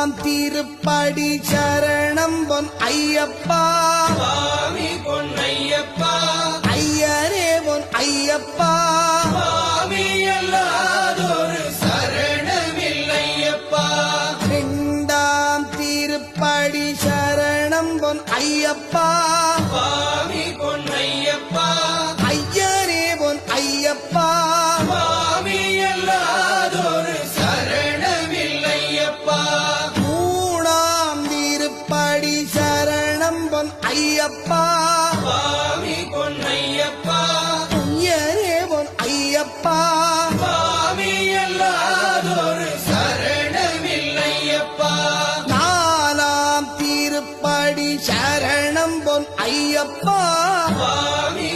ஐந்தாம் திருப்படி சரணம் பொன் ஐயப்பா சுவாமி பொன்னையப்பா ஐயரே பொன் ஐயப்பா சுவாமி அல்லாதொரு சரணமில்லையப்பா இரண்டாம் திருப்படி சரணம் பொன் ஐயப்பா சுவாமி பொன்னையப்பா ஐயரே பொன் ஐயப்பா சுவாமி அல்லாதொரு சரணமில்லையப்பா மூணாம் திருப்படி சரணம் பொன் ஐயப்பா சுவாமி பொன்னையப்பா ஐயரே பொன் ஐயப்பா சுவாமி அல்லாதொரு சரணமில்லையப்பா நாலாம் திருப்படி சரணம் பொன் ஐயப்பா சுவாமி